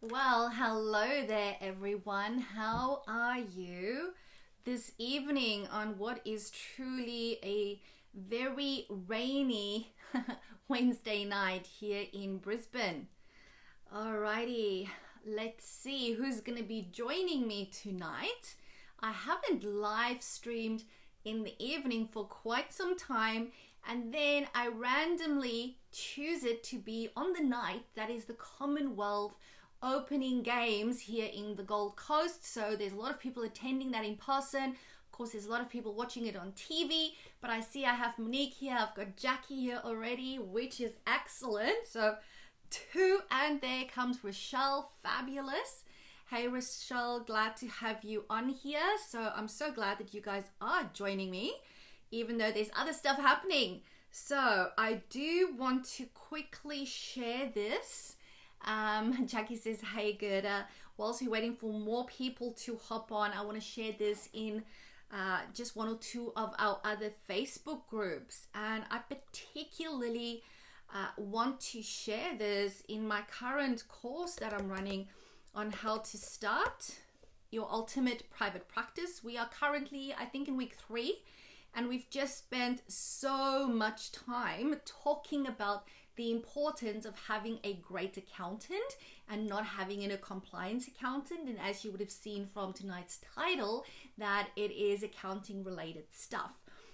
Well, hello there, everyone. How are you this evening on what is truly a very rainy Wednesday night here in Brisbane? Alrighty, let's see who's going to be joining me tonight. I haven't live streamed in the evening for quite some time, and then I randomly choose it to be on the night that is the Commonwealth opening games here in the Gold Coast. So there's a lot of people attending that in person. Of course, there's a lot of people watching it on TV, but I see I have Monique here, I've got Jackie here already, which is excellent. So two, and there comes Rochelle, fabulous. Hey Rochelle, glad to have you on here. So I'm so glad that you guys are joining me, even though there's other stuff happening. So I do want to quickly share this. Jackie says, hey Gerda, whilst we're waiting for more people to hop on, I want to share this in just one or two of our other Facebook groups. And I particularly want to share this in my current course that I'm running on how to start your ultimate private practice. We are currently, I think, in week 3, and we've just spent so much time talking about the importance of having a great accountant and not having a compliance accountant. And as you would have seen from tonight's title, that it is accounting related stuff.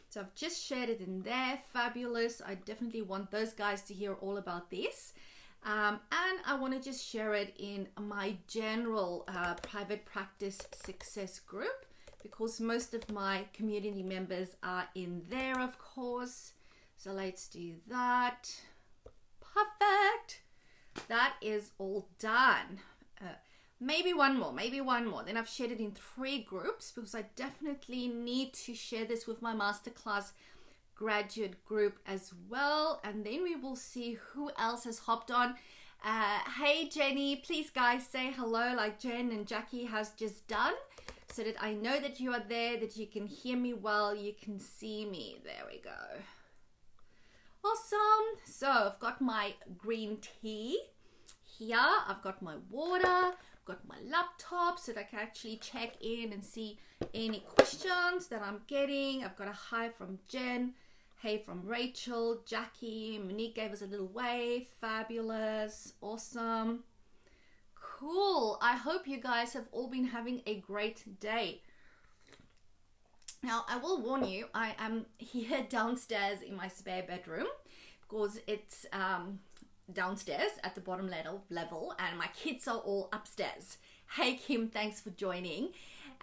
So I've just shared it in there. Fabulous. I definitely want those guys to hear all about this. And I want to just share it in my general private practice success group, because most of my community members are in there, of course. So let's do that. Perfect. That is all done. Maybe one more. Then I've shared it in 3 groups, because I definitely need to share this with my masterclass graduate group as well. And then we will see who else has hopped on. Hey Jenny, please guys say hello like Jen and Jackie has just done, so that I know that you are there, that you can hear me well, you can see me. There we go. Awesome. So I've got my green tea here. I've got my water. I've got my laptop so that I can actually check in and see any questions that I'm getting. I've got a hi from Jen. Hey from Rachel. Jackie. Monique gave us a little wave. Fabulous. Awesome. Cool. I hope you guys have all been having a great day. Now, I will warn you, I am here downstairs in my spare bedroom, because it's downstairs at the bottom level, and my kids are all upstairs. Hey Kim, thanks for joining.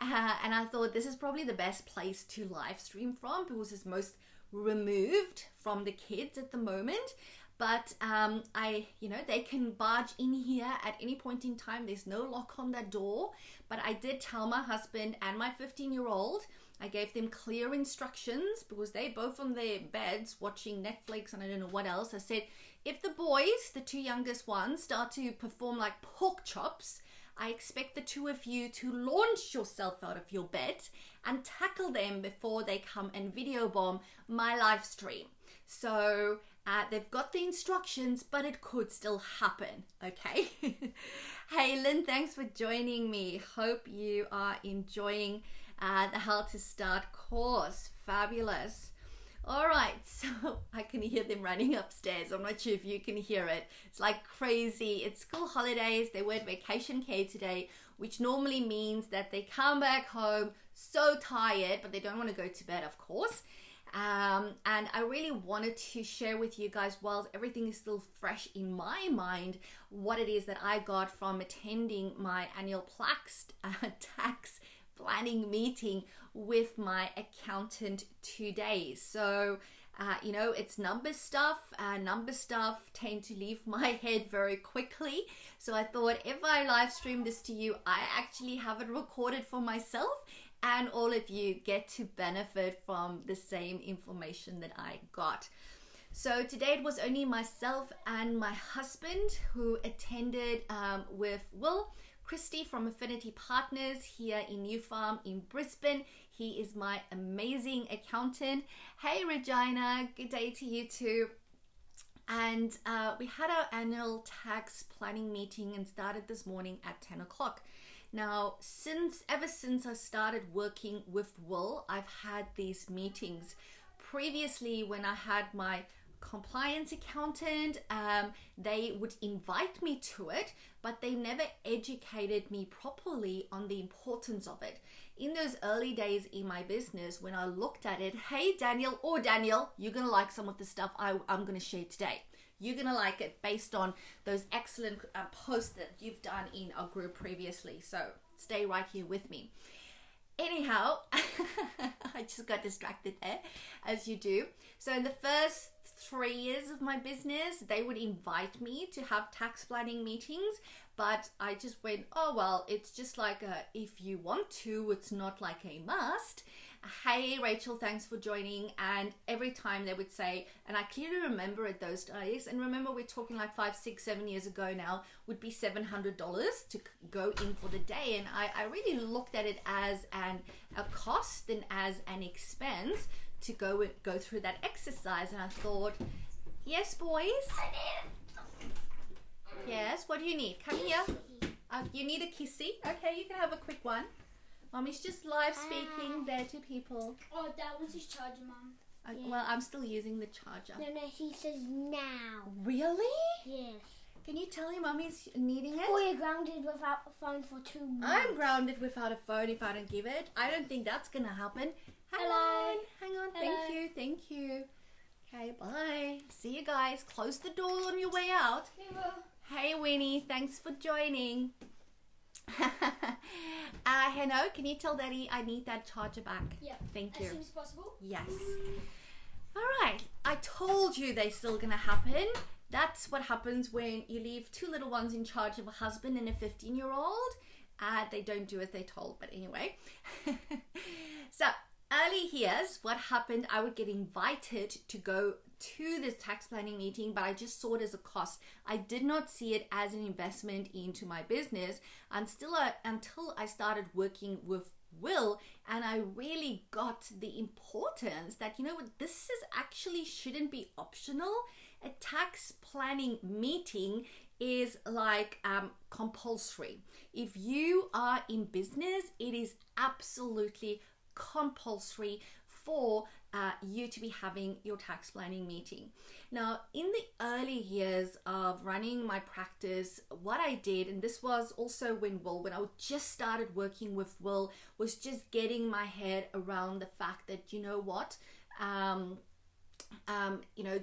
And I thought this is probably the best place to live stream from, because it's most removed from the kids at the moment. But they can barge in here at any point in time. There's no lock on that door. But I did tell my husband and my 15-year-old, I gave them clear instructions, because they both on their beds watching Netflix and I don't know what else. I said, if the boys, the 2 youngest ones, start to perform like pork chops, I expect the 2 of you to launch yourself out of your bed and tackle them before they come and video bomb my live stream. So they've got the instructions, but it could still happen, okay? Hey Lynn, thanks for joining me. Hope you are enjoying the How to Start course. Fabulous. All right, so I can hear them running upstairs. I'm not sure if you can hear it. It's like crazy. It's school holidays. They were at vacation care today, which normally means that they come back home so tired, but they don't want to go to bed, of course. And I really wanted to share with you guys, while everything is still fresh in my mind, what it is that I got from attending my annual tax planning meeting with my accountant today. So, it's number stuff. Number stuff tend to leave my head very quickly. So I thought, if I live stream this to you, I actually have it recorded for myself, and all of you get to benefit from the same information that I got. So today it was only myself and my husband who attended with Will Christie from Affinity Partners here in New Farm in Brisbane. He is my amazing accountant. Hey Regina, good day to you too. And we had our annual tax planning meeting and started this morning at 10 o'clock. Now, ever since I started working with Will, I've had these meetings. Previously, when I had my compliance accountant, they would invite me to it, but they never educated me properly on the importance of it. In those early days in my business, when I looked at it, hey Daniel, you're gonna like some of the stuff I'm gonna share today. You're gonna like it based on those excellent posts that you've done in our group previously. So stay right here with me. Anyhow, I just got distracted there, as you do. So in the first 3 years of my business, they would invite me to have tax planning meetings, but I just went, oh, well, it's just like if you want to, it's not like a must. Hey, Rachel, thanks for joining. And every time they would say, and I clearly remember it those days, and remember we're talking like 5, 6, 7 years ago now, would be $700 to go in for the day. And I really looked at it as a cost and as an expense to go through that exercise. And I thought, yes, boys. Yes, what do you need? Come here. You need a kissy? Okay, you can have a quick one. Mommy's just live speaking there to people. Oh, that was his charger, Mom. Yeah. Well, I'm still using the charger. No, he says now. Really? Yes. Can you tell him Mommy's needing it? Or you're grounded without a phone for 2 months. I'm grounded without a phone if I don't give it. I don't think that's going to happen. Hang on. Hello. Thank you. Okay, bye. See you guys. Close the door on your way out. Hey, Winnie. Thanks for joining. Hello, can you tell Daddy I need that charger back? Yeah. Thank you. As soon as possible? Yes. All right. I told you they're still going to happen. That's what happens when you leave 2 little ones in charge of a husband and a 15-year-old. They don't do as they're told, but anyway. So, early years, what happened, I would get invited to go to this tax planning meeting, but I just saw it as a cost. I did not see it as an investment into my business until I started working with Will, and I really got the importance that, you know what, this actually shouldn't be optional. A tax planning meeting is like compulsory. If you are in business, it is absolutely compulsory for you to be having your tax planning meeting. Now, in the early years of running my practice, what I did, and this was also when I just started working with Will, was just getting my head around the fact that, you know what,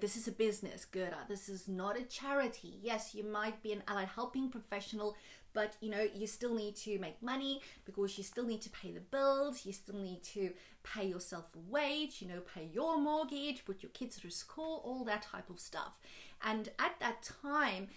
this is a business, Gerda. This is not a charity. Yes, you might be an allied helping professional, but you still need to make money because you still need to pay the bills. You still need to pay yourself a wage, pay your mortgage, put your kids through school, all that type of stuff. And at that time,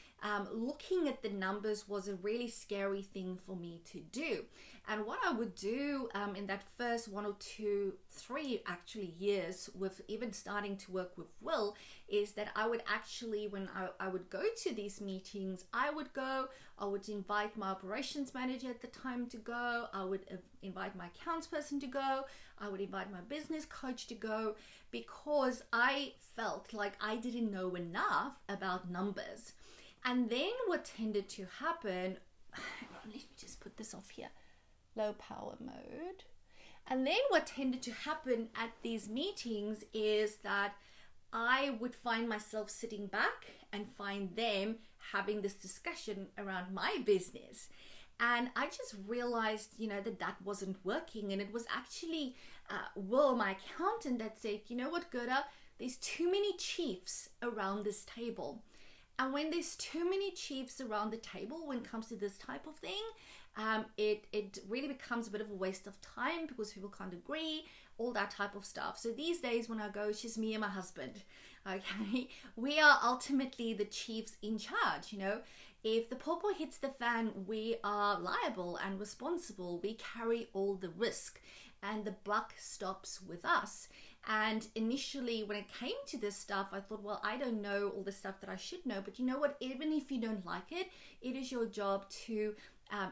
looking at the numbers was a really scary thing for me to do. And what I would do in that first 1 or 2, 3 actually years with even starting to work with Will is that I would actually, when I would go to these meetings, I would invite my operations manager at the time to go. I would invite my accounts person to go. I would invite my business coach to go because I felt like I didn't know enough about numbers. And then what tended to happen, let me just put this off here, low power mode. And then what tended to happen at these meetings is that I would find myself sitting back and find them having this discussion around my business. And I just realized, that wasn't working. And it was actually Will, my accountant, that said, you know what, Gerda, there's too many chiefs around this table. And when there's too many chiefs around the table when it comes to this type of thing, it really becomes a bit of a waste of time because people can't agree, all that type of stuff. So these days when I go, it's just me and my husband. Okay, we are ultimately the chiefs in charge. If the pawpaw hits the fan, we are liable and responsible. We carry all the risk and the buck stops with us. And initially when it came to this stuff, I thought, well, I don't know all the stuff that I should know, but you know what, even if you don't like it, it is your job to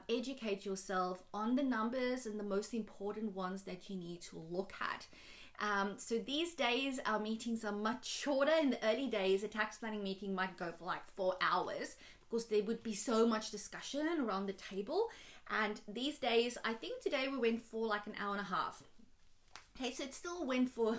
educate yourself on the numbers and the most important ones that you need to look at. So these days, our meetings are much shorter. In the early days, a tax planning meeting might go for like 4 hours because there would be so much discussion around the table. And these days, I think today we went for like an hour and a half. Okay, so it still went for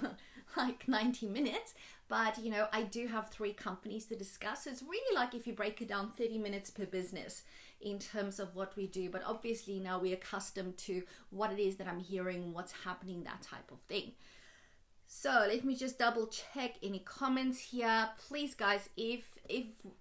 like 90 minutes, but you know, I do have 3 companies to discuss. So it's really like if you break it down, 30 minutes per business in terms of what we do. But obviously now we're accustomed to what it is that I'm hearing, what's happening, that type of thing. So let me just double check any comments here. Please guys, if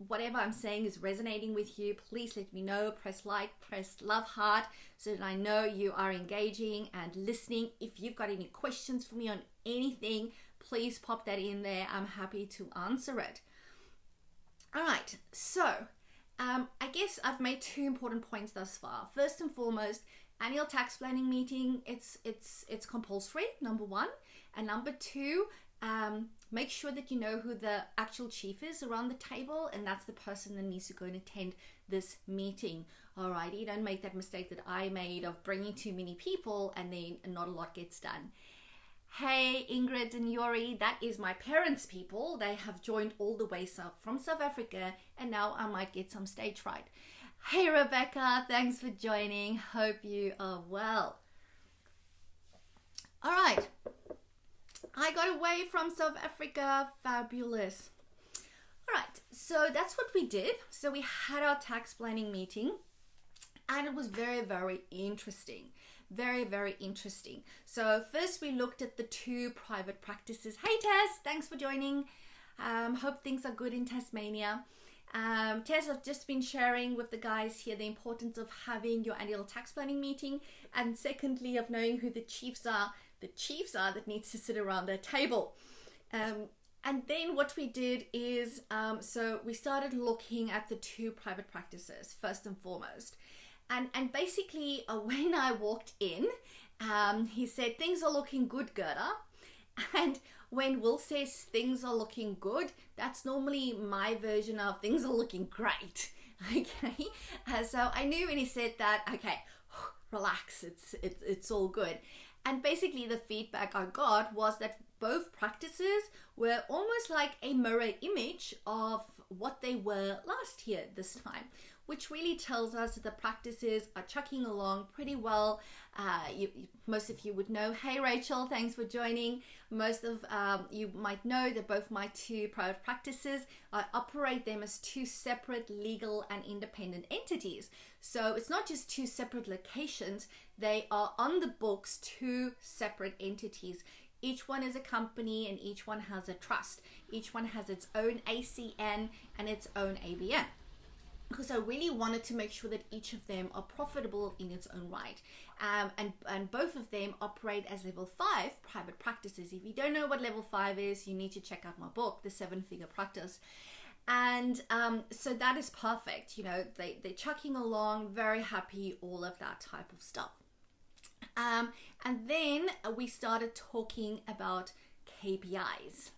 whatever I'm saying is resonating with you, please let me know. Press like, press love heart so that I know you are engaging and listening. If you've got any questions for me on anything, please pop that in there. I'm happy to answer it. All right, so I guess I've made 2 important points thus far. First and foremost, annual tax planning meeting, it's compulsory, number 1. And number 2, make sure that you know who the actual chief is around the table, and that's the person that needs to go and attend this meeting. Alrighty, don't make that mistake that I made of bringing too many people and then not a lot gets done. Hey Ingrid and Yori, that is my parents' people. They have joined all the way from South Africa, and now I might get some stage fright. Hey Rebecca, thanks for joining. Hope you are well. All right. I got away from South Africa. Fabulous. All right, so that's what we did. So we had our tax planning meeting, and it was very, very interesting. Very, very interesting. So first we looked at the 2 private practices. Hey Tess, thanks for joining. Hope things are good in Tasmania. Tess, I've just been sharing with the guys here the importance of having your annual tax planning meeting, and secondly of knowing who the chiefs are that needs to sit around their table. And then what we did is, so we started looking at the 2 private practices first and foremost. And basically when I walked in, he said, things are looking good, Gerda. And when Will says things are looking good, that's normally my version of things are looking great. Okay. So I knew when he said that, okay, relax, it's all good. And basically the feedback I got was that both practices were almost like a mirror image of what they were last year this time, which really tells us that the practices are chucking along pretty well. Most of you would know. Hey Rachel, thanks for joining. Most of you might know that both my 2 private practices, I operate them as 2 separate legal and independent entities. So it's not just 2 separate locations, they are on the books 2 separate entities. Each one is a company and each one has a trust. Each one has its own ACN and its own ABN. Because I really wanted to make sure that each of them are profitable in its own right. And both of them operate as level 5 private practices. If you don't know what level 5 is, you need to check out my book, The 7-Figure Practice. And so that is perfect. You know, they're chucking along, very happy, all of that type of stuff. And then we started talking about KPIs.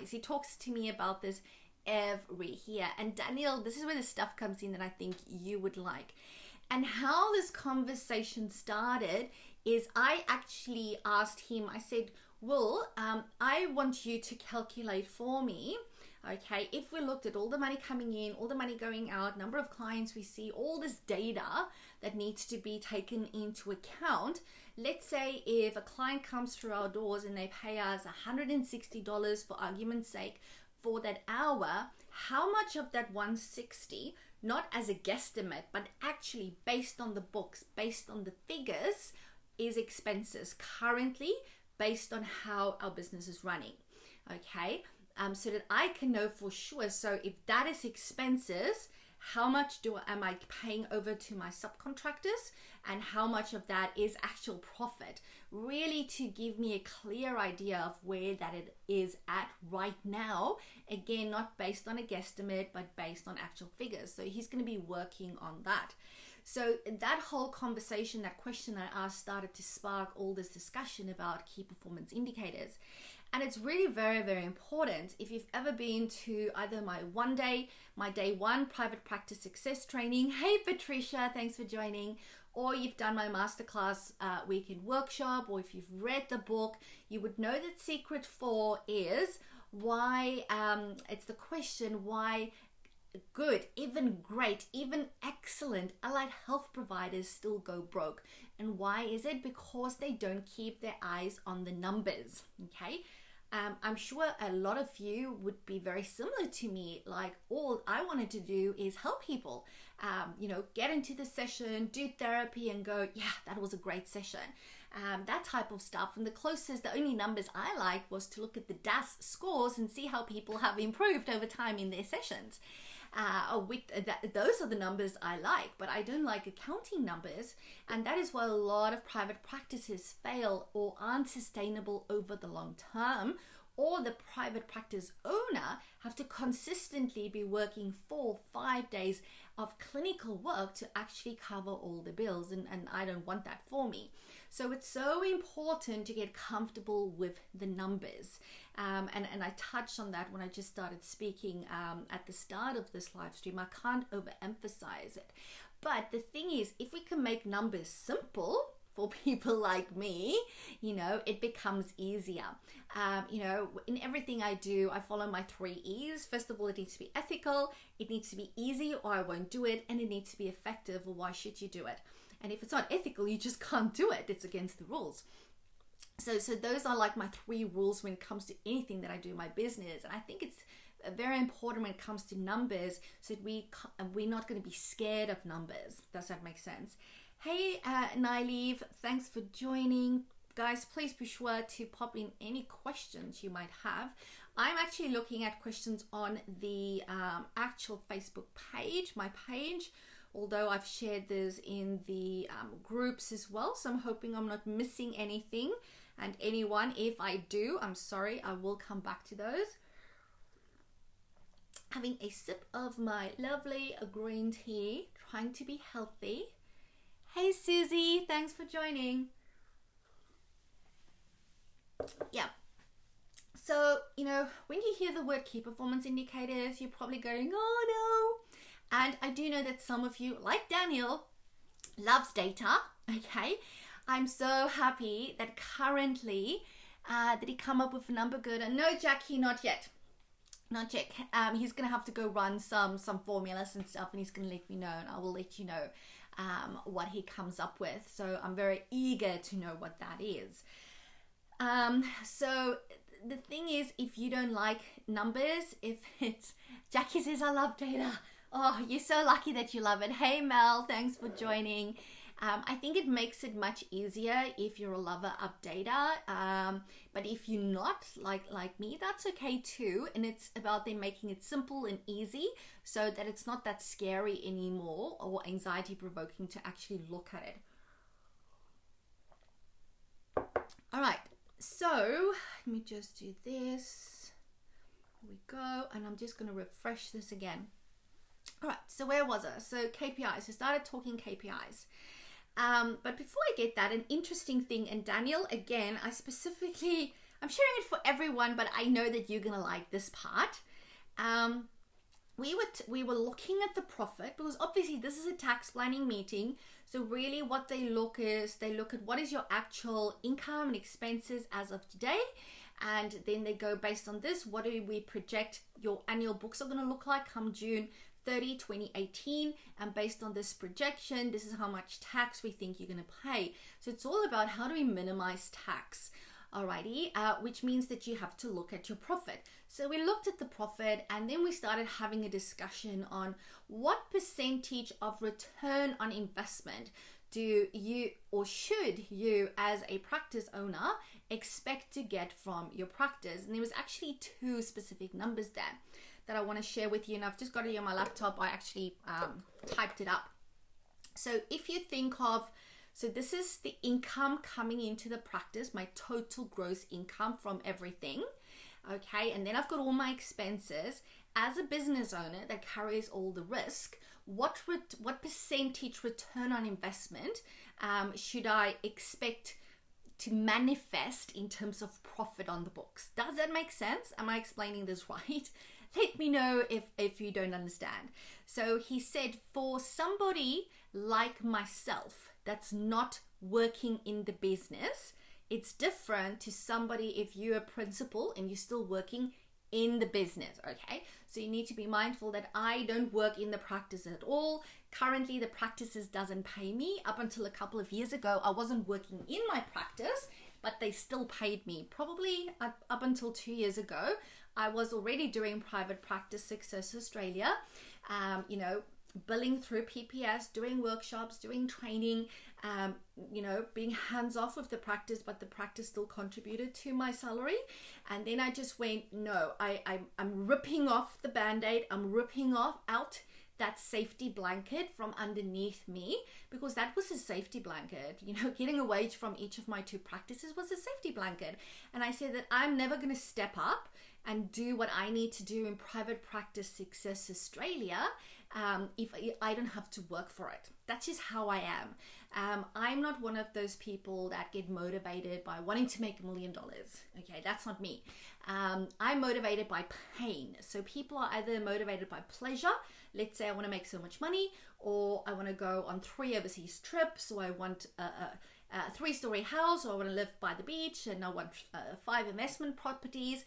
He talks to me about this every year. And Daniel, this is where the stuff comes in that I think you would like. And how this conversation started is I actually asked him, I said, Will, I want you to calculate for me, okay, if we looked at all the money coming in, all the money going out, number of clients we see, all this data that needs to be taken into account. Let's say if a client comes through our doors and they pay us $160 for argument's sake for that hour, how much of that 160, not as a guesstimate, but actually based on the books, based on the figures, is expenses currently based on how our business is running, okay? So that I can know for sure. So if that is expenses, how much am I paying over to my subcontractors and how much of that is actual profit, really to give me a clear idea of where that it is at right now. Again, not based on a guesstimate, but based on actual figures. So he's going to be working on that. So that whole conversation, that question I asked started to spark all this discussion about key performance indicators. And it's really very, very important. If you've ever been to either my day one private practice success training, hey Patricia, thanks for joining, or you've done my masterclass weekend workshop, or if you've read the book, you would know that secret 4 is why, it's the question, why good, even great, even excellent allied health providers still go broke. And why is it? Because they don't keep their eyes on the numbers. Okay. I'm sure a lot of you would be very similar to me. Like, all I wanted to do is help people, get into the session, do therapy and go, yeah, that was a great session. That type of stuff. And the only numbers I liked was to look at the DAS scores and see how people have improved over time in their sessions. Those are the numbers I like, but I don't like accounting numbers, and that is why a lot of private practices fail or aren't sustainable over the long term, or the private practice owner have to consistently be working 4-5 days of clinical work to actually cover all the bills, and I don't want that for me. So it's so important to get comfortable with the numbers. And I touched on that when I just started speaking at the start of this live stream. I can't overemphasize it. But the thing is, if we can make numbers simple for people like me, it becomes easier. In everything I do, I follow my 3 E's. First of all, it needs to be ethical, it needs to be easy or I won't do it, and it needs to be effective or why should you do it? And if it's not ethical, you just can't do it. It's against the rules. So those are like my 3 rules when it comes to anything that I do in my business. And I think it's very important when it comes to numbers, so that we're not going to be scared of numbers. Does that make sense? Hey, Nyleave, thanks for joining. Guys, please be sure to pop in any questions you might have. I'm actually looking at questions on the actual Facebook page, my page, although I've shared this in the groups as well. So I'm hoping I'm not missing anything. And anyone, if I do, I'm sorry, I will come back to those. Having a sip of my lovely green tea, trying to be healthy. Hey Susie, thanks for joining. Yeah. So, when you hear the word key performance indicators, you're probably going, oh no. And I do know that some of you, like Daniel, loves data. Okay. I'm so happy that currently, that he come up with a number good. And no, Jackie, not yet. Not yet. He's going to have to go run some formulas and stuff, and he's going to let me know, and I will let you know what he comes up with. So I'm very eager to know what that is. So the thing is, if you don't like numbers, Jackie says, I love data. Oh, you're so lucky that you love it. Hey Mel, thanks for joining. I think it makes it much easier if you're a lover of data. But if you're not like me, that's okay too. And it's about them making it simple and easy so that it's not that scary anymore or anxiety provoking to actually look at it. All right. So let me just do this. Here we go. And I'm just going to refresh this again. All right. So where was I? So KPIs. I started talking KPIs. But before I get that, an interesting thing, and Daniel, again, I'm sharing it for everyone, but I know that you're going to like this part. We were looking at the profit, because obviously this is a tax planning meeting. So really what they look at what is your actual income and expenses as of today. And then they go based on this, what do we project your annual books are going to look like come June 30, 2018, and based on this projection, this is how much tax we think you're going to pay. So it's all about how do we minimize tax, alrighty, which means that you have to look at your profit. So we looked at the profit, and then we started having a discussion on what percentage of return on investment do you or should you as a practice owner expect to get from your practice. And there was actually 2 specific numbers there that I want to share with you, and I've just got it on my laptop. I actually typed it up. So if you think of, so this is the income coming into the practice, my total gross income from everything, okay, and then I've got all my expenses. As a business owner that carries all the risk, what percentage return on investment should I expect to manifest in terms of profit on the books. Does that make sense? Am I explaining this right? Let me know if you don't understand. So he said, for somebody like myself that's not working in the business, it's different to somebody if you're a principal and you're still working in the business, okay? So you need to be mindful that I don't work in the practice at all. Currently, the practices doesn't pay me. Up until a couple of years ago, I wasn't working in my practice, but they still paid me. Probably up until 2 years ago, I was already doing private practice Success Australia, billing through PPS, doing workshops, doing training, being hands off with the practice, but the practice still contributed to my salary. And then I just went, no, I'm ripping off the Band-Aid. I'm ripping out that safety blanket from underneath me, because that was a safety blanket. Getting a wage from each of my 2 practices was a safety blanket. And I said that I'm never going to step up and do what I need to do in private practice Success Australia if I don't have to work for it. That's just how I am. I'm not one of those people that get motivated by wanting to make $1 million. Okay, that's not me. I'm motivated by pain. So people are either motivated by pleasure. Let's say I want to make so much money, or I want to go on 3 overseas trips, or I want a 3-story house, or I want to live by the beach, and I want 5 investment properties.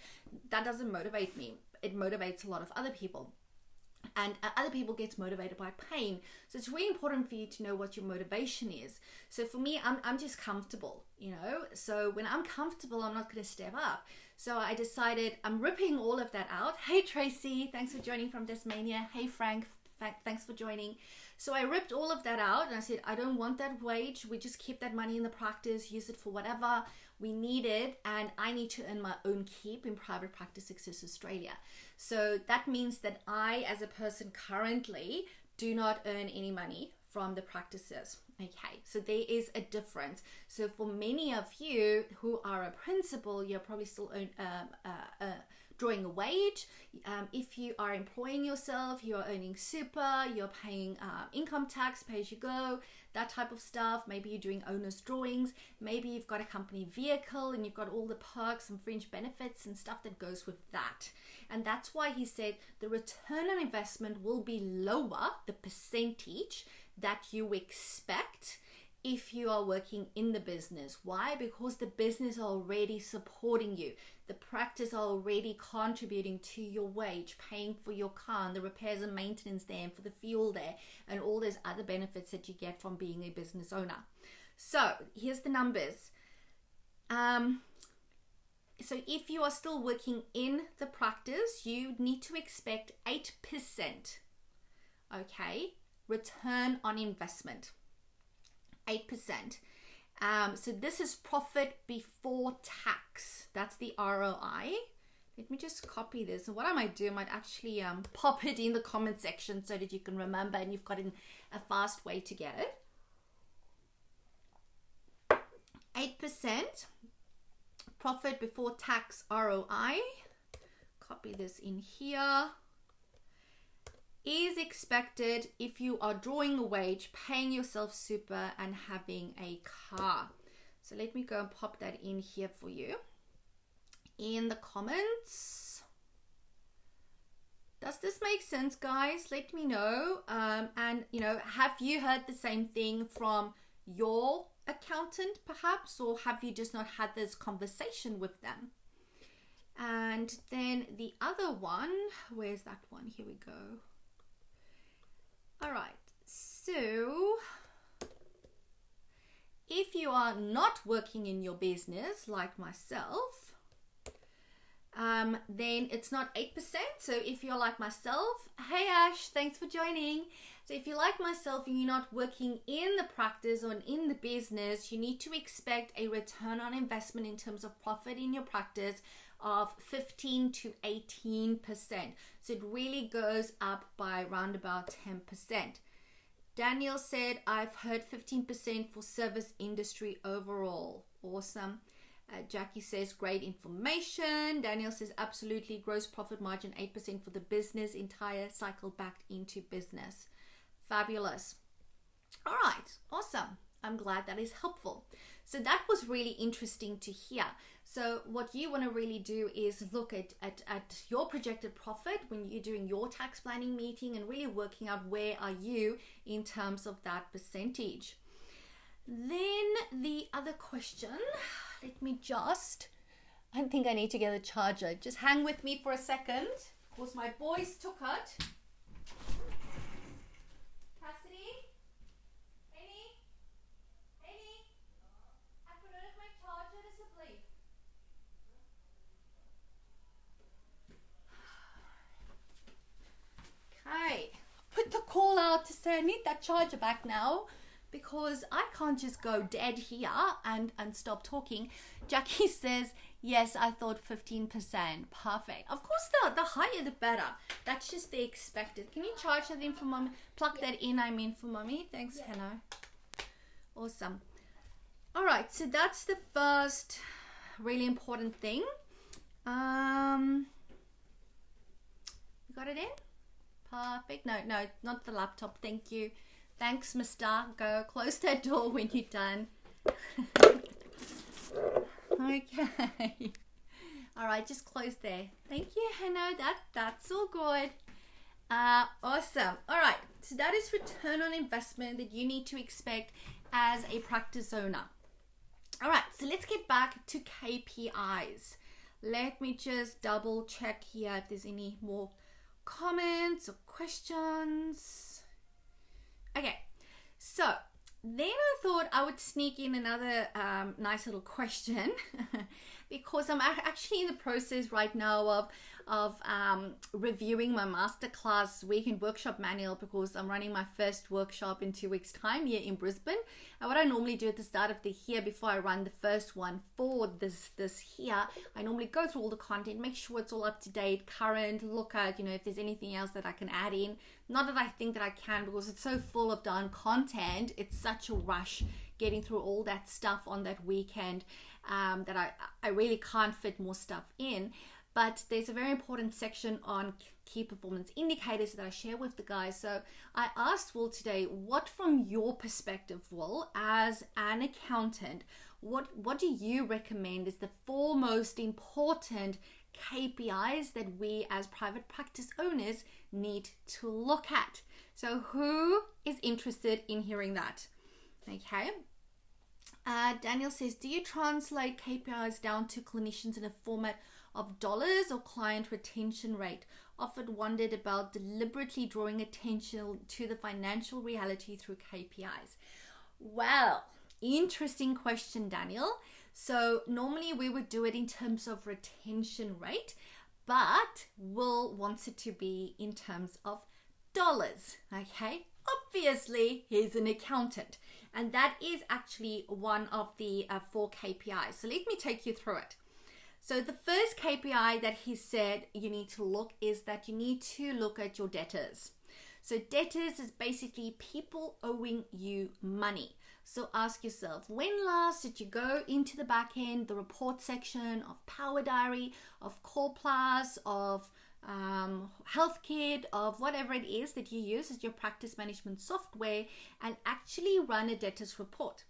That doesn't motivate me. It motivates a lot of other people. And other people get motivated by pain. So it's really important for you to know what your motivation is. So for me, I'm just comfortable, So when I'm comfortable, I'm not going to step up. So I decided I'm ripping all of that out. Hey, Tracy, thanks for joining from Tasmania. Hey, Frank, thanks for joining. So I ripped all of that out and I said, I don't want that wage. We just keep that money in the practice, use it for whatever we need it. And I need to earn my own keep in private practice Success Australia. So that means that I, as a person currently, do not earn any money from the practices. Okay, so there is a difference. So for many of you who are a principal, you're probably still drawing a wage. If you are employing yourself, you're earning super, you're paying income tax, pay as you go, that type of stuff. Maybe you're doing owner's drawings. Maybe you've got a company vehicle and you've got all the perks and fringe benefits and stuff that goes with that. And that's why he said the return on investment will be lower, the percentage that you expect if you are working in the business. Why? Because the business are already supporting you. The practice are already contributing to your wage, paying for your car and the repairs and maintenance there, and for the fuel there, and all those other benefits that you get from being a business owner. So here's the numbers. So if you are still working in the practice, you need to expect 8%, okay, return on investment. 8%. So this is profit before tax. That's the ROI. Let me just copy this. And what I might do, I might actually pop it in the comment section so that you can remember and you've got a fast way to get it. 8% profit before tax ROI. Copy this in here. Is expected if you are drawing a wage, paying yourself super, and having a car. So let me go and pop that in here for you in the comments. Does this make sense, guys? Let me know. And have you heard the same thing from your accountant perhaps, or have you just not had this conversation with them? And then the other one, where's that one? Here we go. All right, so if you are not working in your business like myself, then it's not 8%. So if you're like myself, hey Ash, thanks for joining. So if you're like myself and you're not working in the practice or in the business, you need to expect a return on investment in terms of profit in your practice of 15 to 18%. So it really goes up by around about 10%. Daniel said, I've heard 15% for service industry overall. Awesome. Jackie says, great information. Daniel says, absolutely. Gross profit margin 8% for the business, entire cycle back into business. Fabulous. All right. Awesome. I'm glad that is helpful. So that was really interesting to hear. So what you want to really do is look at your projected profit when you're doing your tax planning meeting and really working out where are you in terms of that percentage. Then the other question, I think I need to get a charger. Just hang with me for a second. Of course, my boys took it. Cassidy? Amy? I put it at my charger to sleep. Okay. Put the call out to say I need that charger back now, because I can't just go dead here and stop talking. Jackie says, yes, I thought 15%. Perfect. Of course, the higher the better. That's just the expected. Can you charge that in for mommy? Plug that in, I mean, for mommy. Thanks, Hannah. Awesome. All right, so that's the first really important thing. You got it in? Perfect. No, not the laptop. Thank you. Thanks, Mister. Go close that door when you're done. Okay. All right, just close there. Thank you, Hannah. That's all good. Awesome. All right, so that is return on investment that you need to expect as a practice owner. All right, so let's get back to KPIs. Let me just double check here if there's any more comments or questions. Okay, so then I thought I would sneak in another nice little question because I'm actually in the process right now of reviewing my masterclass weekend workshop manual, because I'm running my first workshop in 2 weeks time here in Brisbane. And what I normally do at the start of the year, before I run the first one for this here, I normally go through all the content, make sure it's all up to date, current, look at, if there's anything else that I can add in. Not that I think that I can, because it's so full of darn content. It's such a rush getting through all that stuff on that weekend that I really can't fit more stuff in. But there's a very important section on key performance indicators that I share with the guys. So I asked Will today, what from your perspective, Will, as an accountant, what do you recommend is the 4 most important KPIs that we as private practice owners need to look at? So who is interested in hearing that? Okay. Daniel says, do you translate KPIs down to clinicians in a format of dollars or client retention rate? Often wondered about deliberately drawing attention to the financial reality through KPIs. Well, interesting question, Daniel. So normally we would do it in terms of retention rate, but Will wants it to be in terms of dollars. Okay, obviously he's an accountant, and that is actually one of the 4 KPIs. So let me take you through it. So the first KPI that he said you need to look is that you need to look at your debtors. So debtors is basically people owing you money. So ask yourself, when last did you go into the back end, the report section of Power Diary, of Core Plus, of HealthKit, of whatever it is that you use as your practice management software, and actually run a debtors report?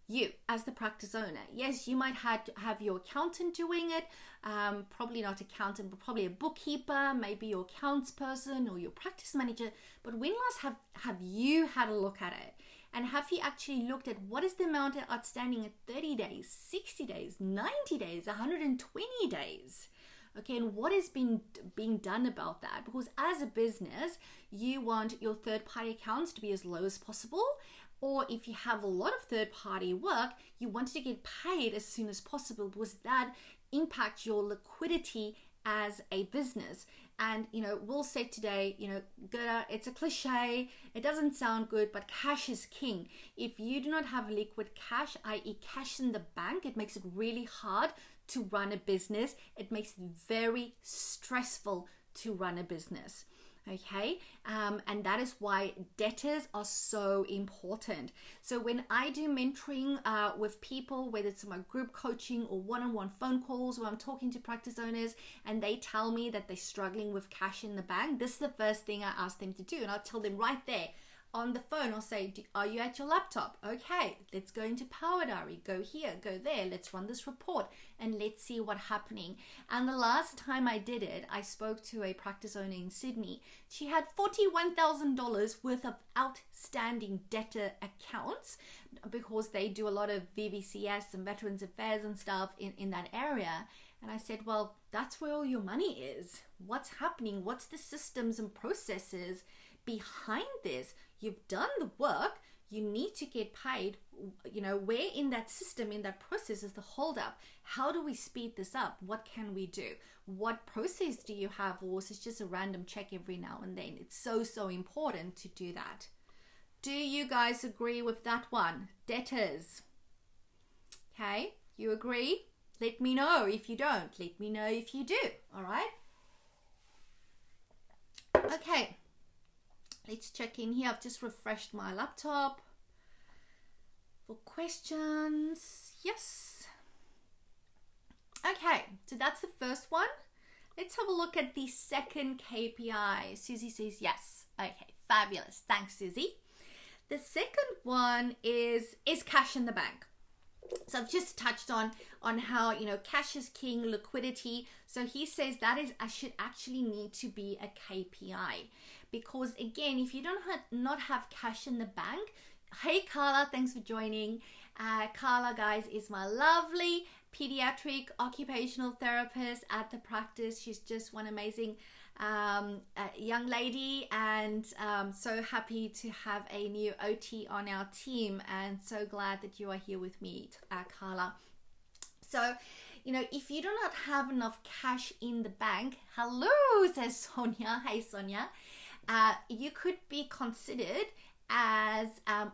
You as the practice owner, yes, you might have your accountant doing it, probably not accountant, but probably a bookkeeper, maybe your accounts person or your practice manager. But when last have you had a look at it? And have you actually looked at what is the amount outstanding at 30 days, 60 days, 90 days, 120 days? Okay, and what is being done about that? Because as a business, you want your third-party accounts to be as low as possible. Or if you have a lot of third-party work, you want to get paid as soon as possible, because that impacts your liquidity as a business. And, we'll say today, Gerda, it's a cliche, it doesn't sound good, but cash is king. If you do not have liquid cash, i.e. cash in the bank, it makes it really hard to run a business. It makes it very stressful to run a business. Okay, and that is why debtors are so important. So when I do mentoring with people, whether it's my group coaching or one-on-one phone calls, where I'm talking to practice owners and they tell me that they're struggling with cash in the bank, this is the first thing I ask them to do. And I'll tell them right there, on the phone or say, are you at your laptop? Okay, let's go into Power Diary. Go here, go there. Let's run this report and let's see what's happening. And the last time I did it, I spoke to a practice owner in Sydney. She had $41,000 worth of outstanding debtor accounts because they do a lot of VBCS and Veterans Affairs and stuff in that area. And I said, well, that's where all your money is. What's happening? What's the systems and processes behind this? You've done the work. You need to get paid. You know, where in that system, in that process is the holdup? How do we speed this up? What can we do? What process do you have? Or is it just a random check every now and then? It's so important to do that. Do you guys agree with that one? Debtors. Okay, you agree? Let me know if you don't. Let me know if you do. All right. Okay. Let's check in here. I've just refreshed my laptop for questions. Yes. Okay. So that's the first one. Let's have a look at the second KPI. Susie says yes. Okay. Fabulous. Thanks, Susie. The second one is cash in the bank. So I've just touched on how, you know, cash is king, liquidity. So he says that should actually need to be a KPI, because again, if you don't not have cash in the bank. Hey Carla, thanks for joining. Carla, guys, is my lovely pediatric occupational therapist at the practice. She's just one amazing young lady, and so happy to have a new OT on our team, and so glad that you are here with me, Carla. So, you know, if you do not have enough cash in the bank, hello, says Sonia. Hey, Sonia. You could be considered as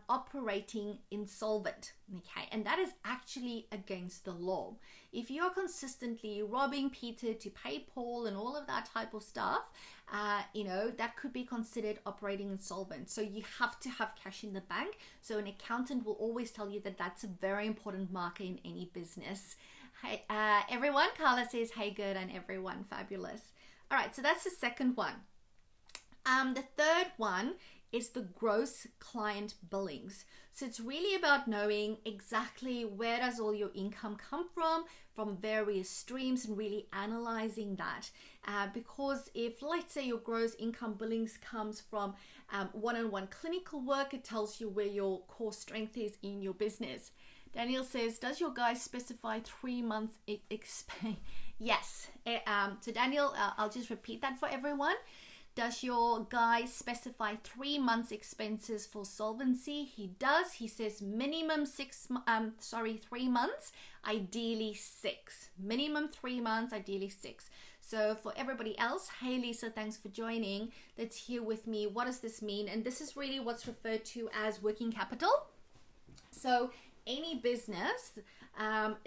operating insolvent, okay, and that is actually against the law. If you're consistently robbing Peter to pay Paul and all of that type of stuff, you know, that could be considered operating insolvent. So you have to have cash in the bank. So an accountant will always tell you that that's a very important marker in any business. Hey, everyone, Carla says, hey, good, and everyone, fabulous. All right, so that's the second one. The third one is the gross client billings. So it's really about knowing exactly where does all your income come from various streams, and really analyzing that. Because if, let's say, your gross income billings comes from one-on-one clinical work, it tells you where your core strength is in your business. Daniel says, does your guy specify 3 months Yes. So Daniel, I'll just repeat that for everyone. Does your guy specify 3 months expenses for solvency? He does. He says minimum 3 months, ideally 6. Minimum 3 months, ideally 6. So for everybody else, hey Lisa, thanks for joining. That's here with me. What does this mean? And this is really what's referred to as working capital. So any business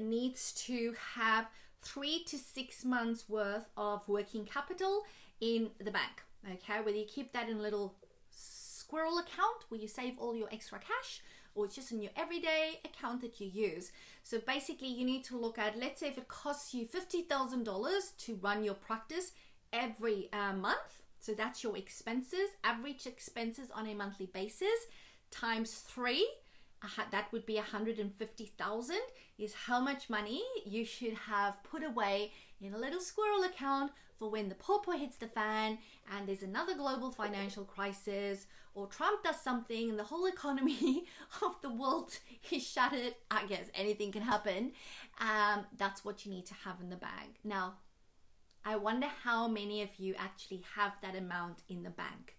needs to have 3 to 6 months worth of working capital in the bank. Okay, whether you keep that in a little squirrel account where you save all your extra cash, or it's just in your everyday account that you use. So basically you need to look at, let's say if it costs you $50,000 to run your practice every month, so that's your expenses, average expenses on a monthly basis, times 3, that would be 150,000 is how much money you should have put away in a little squirrel account for when the pawpaw hits the fan and there's another global financial crisis, or Trump does something and the whole economy of the world is shattered. I guess anything can happen. That's what you need to have in the bag. Now, I wonder how many of you actually have that amount in the bank.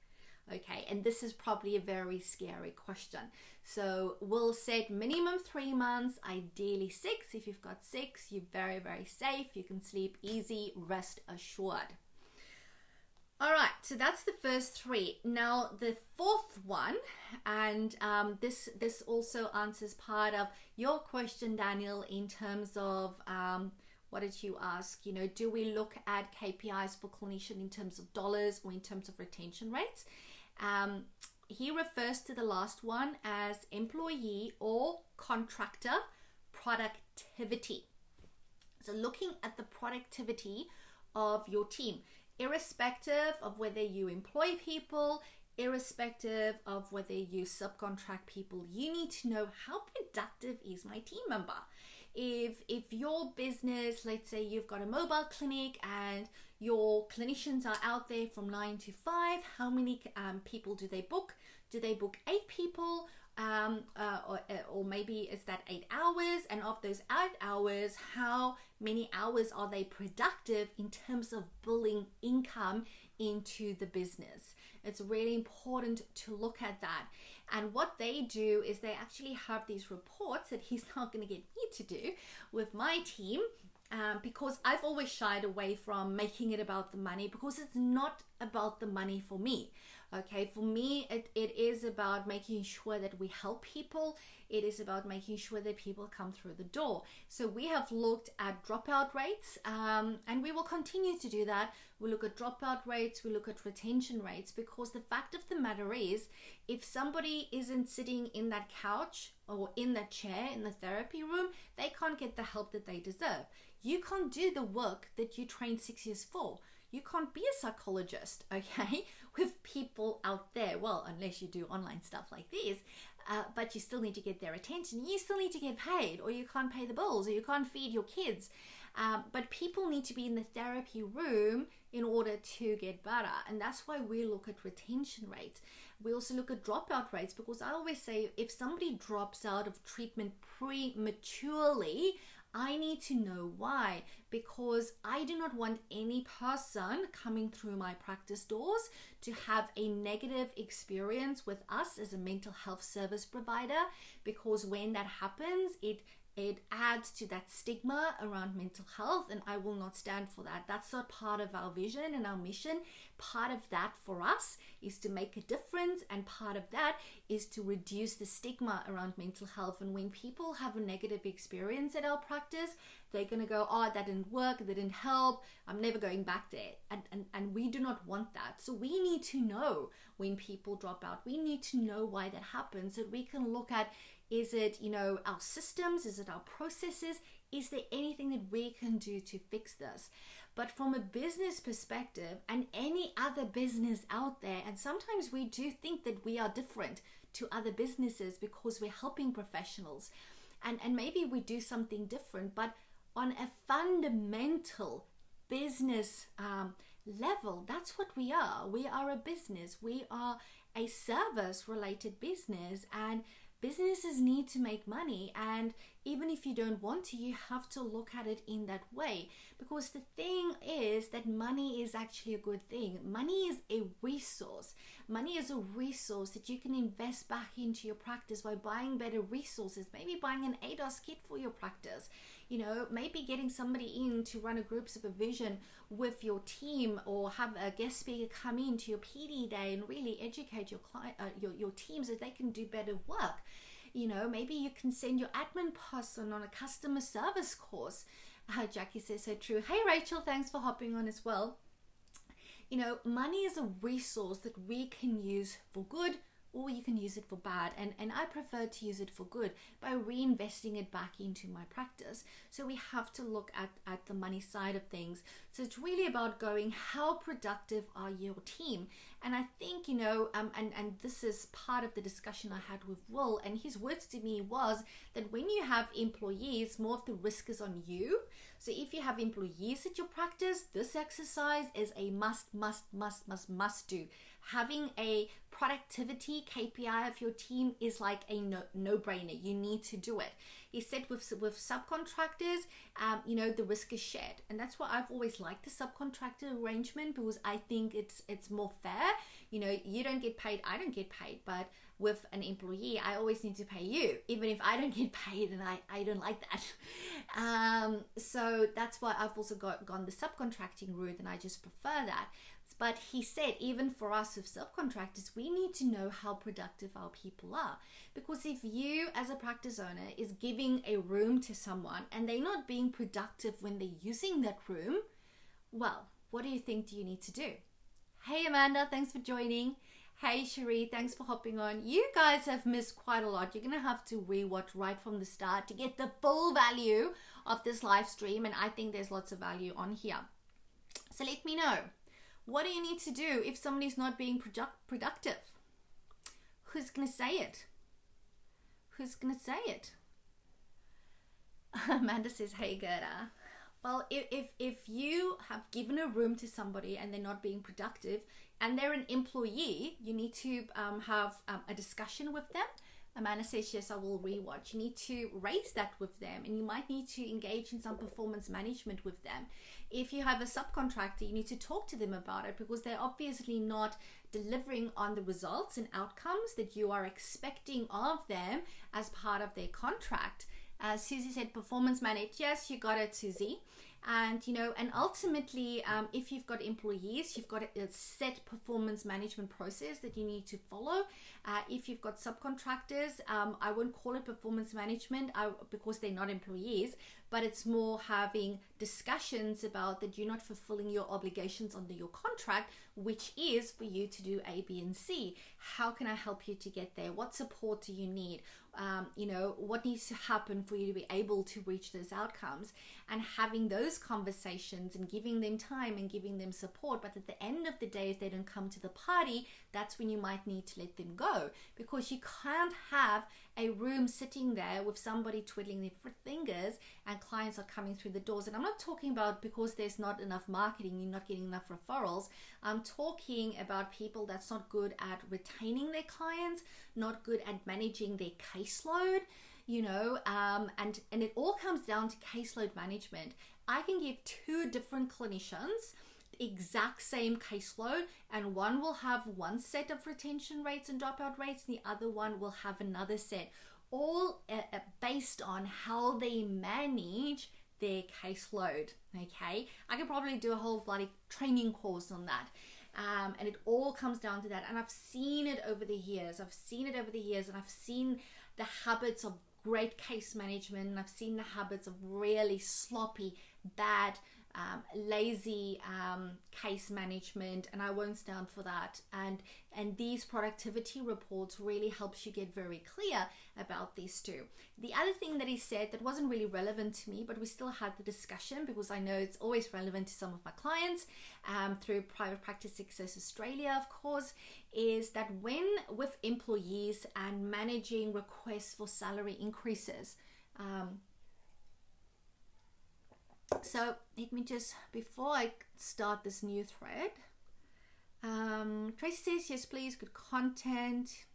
Okay, and this is probably a very scary question. So we'll set minimum 3 months, ideally 6. If you've got 6, you're very, very safe. You can sleep easy, rest assured. All right, so that's the first 3. Now the fourth one, and this also answers part of your question, Daniel, in terms of what did you ask? You know, do we look at KPIs for clinician in terms of dollars or in terms of retention rates? He refers to the last one as employee or contractor productivity. So looking at the productivity of your team, irrespective of whether you employ people, irrespective of whether you subcontract people, you need to know how productive is my team member. If your business, let's say you've got a mobile clinic and your clinicians are out there from 9 to 5, how many people do they book? Do they book 8 people? Or maybe it's that 8 hours, and of those 8 hours, how many hours are they productive in terms of billing income into the business? It's really important to look at that. And what they do is they actually have these reports that he's not going to get me to do with my team, because I've always shied away from making it about the money, because it's not about the money for me. Okay, for me, it is about making sure that we help people. It is about making sure that people come through the door. So we have looked at dropout rates, and we will continue to do that. We look at dropout rates, we look at retention rates, because the fact of the matter is, if somebody isn't sitting in that couch or in that chair in the therapy room, they can't get the help that they deserve. You can't do the work that you trained 6 years for. You can't be a psychologist, okay, with people out there. Well, unless you do online stuff like this, but you still need to get their attention. You still need to get paid, or you can't pay the bills, or you can't feed your kids. But people need to be in the therapy room in order to get better. And that's why we look at retention rates. We also look at dropout rates, because I always say if somebody drops out of treatment prematurely, I need to know why, because I do not want any person coming through my practice doors to have a negative experience with us as a mental health service provider, because when that happens, it adds to that stigma around mental health, and I will not stand for that. That's not part of our vision and our mission. Part of that for us is to make a difference, and part of that is to reduce the stigma around mental health. And when people have a negative experience at our practice, they're going to go, oh, that didn't work, that didn't help, I'm never going back there. And we do not want that. So we need to know when people drop out. We need to know why that happens, so that we can look at, is it, our systems? Is it our processes? Is there anything that we can do to fix this? But from a business perspective, and any other business out there, and sometimes we do think that we are different to other businesses because we're helping professionals, and maybe we do something different, but on a fundamental business level, that's what we are. We are a business. We are a service related business, and businesses need to make money. And even if you don't want to, you have to look at it in that way, because the thing is that money is actually a good thing. Money is a resource. Money is a resource that you can invest back into your practice by buying better resources, maybe buying an ADOS kit for your practice, maybe getting somebody in to run a group supervision with your team, or have a guest speaker come in to your PD day and really educate your client, your team, so they can do better work. Maybe you can send your admin person on a customer service course. Jackie says so true. Hey Rachel, thanks for hopping on as well. Money is a resource that we can use for good, or you can use it for bad, and I prefer to use it for good by reinvesting it back into my practice. So we have to look at the money side of things. So it's really about going, how productive are your team? And I think, and this is part of the discussion I had with Will, and his words to me was that when you have employees, more of the risk is on you. So if you have employees at your practice, this exercise is a must do. Having a productivity KPI of your team is like a no-brainer. You need to do it. He said with subcontractors, the risk is shared. And that's why I've always liked the subcontractor arrangement, because I think it's more fair. You don't get paid, I don't get paid. But with an employee, I always need to pay you, even if I don't get paid, and I don't like that. So that's why I've also gone the subcontracting route, and I just prefer that. But he said, even for us with subcontractors, we need to know how productive our people are. Because if you as a practice owner is giving a room to someone and they're not being productive when they're using that room, well, what do you need to do? Hey Amanda, thanks for joining. Hey Cherie, thanks for hopping on. You guys have missed quite a lot. You're going to have to rewatch right from the start to get the full value of this live stream. And I think there's lots of value on here. So let me know. What do you need to do if somebody's not being productive? Who's going to say it? Who's going to say it? Amanda says, hey, Gerda. Well, if you have given a room to somebody and they're not being productive and they're an employee, you need to have a discussion with them. Amanda says, yes, I will rewatch. You need to raise that with them, and you might need to engage in some performance management with them. If you have a subcontractor, you need to talk to them about it because they're obviously not delivering on the results and outcomes that you are expecting of them as part of their contract. As Susie said, performance manage. Yes, you got it, Susie. And and ultimately, if you've got employees, you've got a set performance management process that you need to follow. If you've got subcontractors, I won't call it performance management because they're not employees, but it's more having discussions about that you're not fulfilling your obligations under your contract, which is for you to do A, B, and C. How can I help you to get there? What support do you need? What needs to happen for you to be able to reach those outcomes, and having those conversations and giving them time and giving them support. But at the end of the day, if they don't come to the party, that's when you might need to let them go, because you can't have a room sitting there with somebody twiddling their fingers and clients are coming through the doors. And I'm not talking about because there's not enough marketing, you're not getting enough referrals. I'm talking about people that's not good at retaining their clients, not good at managing their caseload, and it all comes down to caseload management. I can give two different clinicians the exact same caseload, and one will have one set of retention rates and dropout rates, and the other one will have another set, all based on how they manage their caseload. Okay, I could probably do a whole bloody training course on that. And it all comes down to that. And I've seen it over the years. And I've seen the habits of great case management, and I've seen the habits of really sloppy, bad, lazy case management, and I won't stand for that. And these productivity reports really helps you get very clear about these two. The other thing that he said that wasn't really relevant to me, but we still had the discussion because I know it's always relevant to some of my clients through Private Practice Success Australia, of course, is that when with employees and managing requests for salary increases, so let me just, before I start this new thread, Tracy says, yes, please, good content.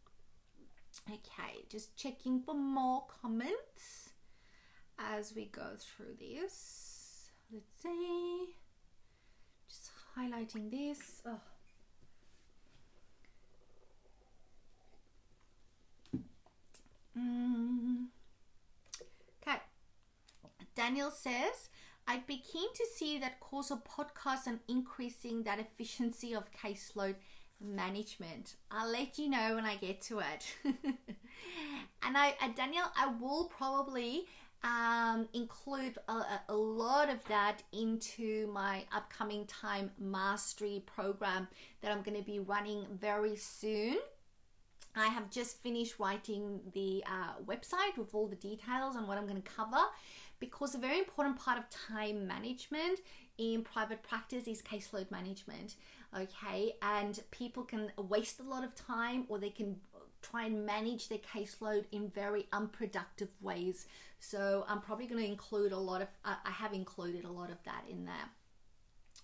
Okay, just checking for more comments as we go through this. Let's see, just highlighting this. Oh. Okay, Daniel says, I'd be keen to see that course or podcast on increasing that efficiency of caseload management. I'll let you know when I get to it. And Daniel, I will probably include a lot of that into my upcoming time mastery program that I'm going to be running very soon. I have just finished writing the website with all the details on what I'm going to cover, because a very important part of time management in private practice is caseload management. Okay, and people can waste a lot of time, or they can try and manage their caseload in very unproductive ways. So I'm probably going to include I have included a lot of that in there.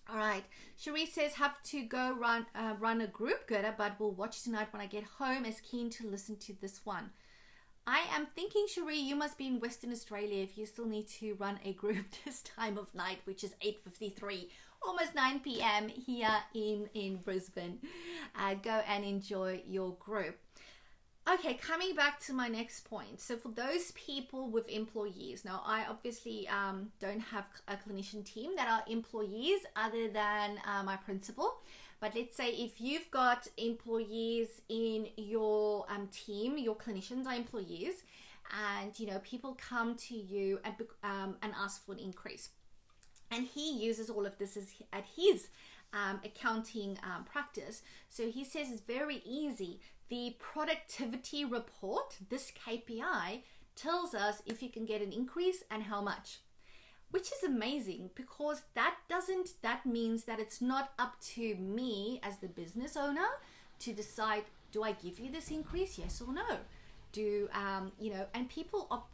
All right, Cherie says, have to go run a group, Gerda, but we'll watch tonight when I get home, as keen to listen to this one. I am thinking, Cherie, you must be in Western Australia if you still need to run a group this time of night, which is 8:53, almost 9 p.m. here in Brisbane. Go and enjoy your group. Okay, coming back to my next point. So for those people with employees, now I obviously don't have a clinician team that are employees other than my principal. But let's say if you've got employees in your team, your clinicians are employees, and people come to you and ask for an increase, and he uses all of this at his accounting practice. So he says it's very easy. The productivity report, this KPI, tells us if you can get an increase and how much. which is amazing, because that means that it's not up to me as the business owner to decide, do I give you this increase, yes or no? And people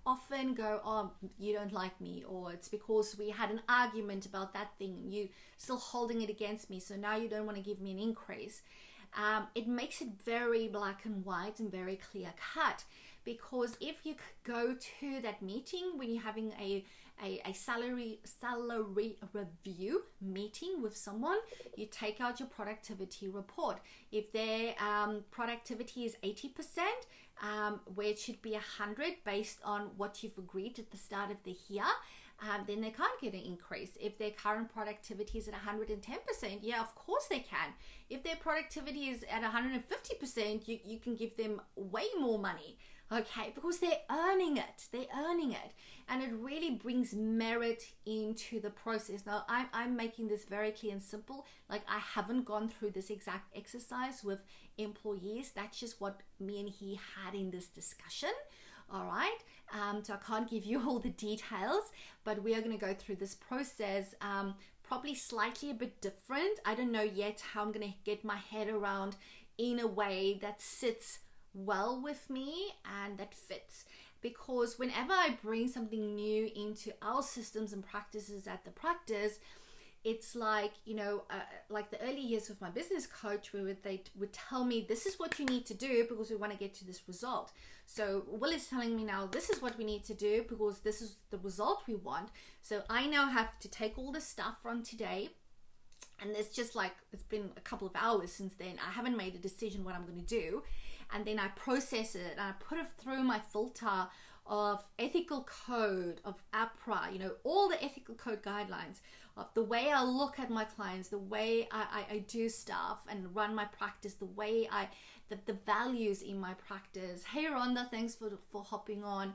often go, oh, you don't like me, or it's because we had an argument about that thing, you still holding it against me, so now you don't want to give me an increase. It makes it very black and white and very clear cut, because if you go to that meeting when you're having a salary review meeting with someone, you take out your productivity report. If their productivity is 80%, where it should be 100 based on what you've agreed at the start of the year, then they can't get an increase. If their current productivity is at 110%, yeah, of course they can. If their productivity is at 150%, you can give them way more money. Okay, because they're earning it, and it really brings merit into the process. Now, I'm making this very clear and simple. Like, I haven't gone through this exact exercise with employees. That's just what me and he had in this discussion. All right, so I can't give you all the details, but we are going to go through this process, probably slightly a bit different. I don't know yet how I'm going to get my head around in a way that sits well with me and that fits, because whenever I bring something new into our systems and practices at the practice, it's like, like the early years with my business coach, where they would tell me, this is what you need to do because we want to get to this result. So Will is telling me now, this is what we need to do because this is the result we want. So I now have to take all the stuff from today, and it's just like, it's been a couple of hours since then. I haven't made a decision what I'm going to do. And then I process it and I put it through my filter of ethical code, of APRA, all the ethical code guidelines, of the way I look at my clients, the way I do stuff and run my practice, the way the values in my practice. Hey Rhonda, thanks for hopping on.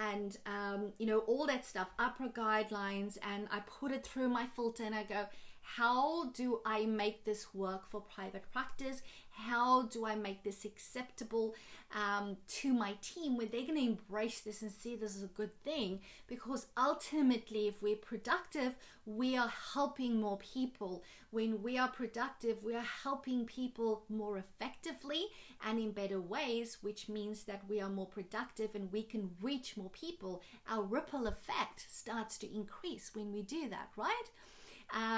And all that stuff, APRA guidelines, and I put it through my filter and I go, how do I make this work for private practice? How do I make this acceptable to my team, where they're going to embrace this and see this as a good thing? Because ultimately, if we're productive, we are helping more people. When we are productive, we are helping people more effectively and in better ways, which means that we are more productive and we can reach more people. Our ripple effect starts to increase when we do that, right?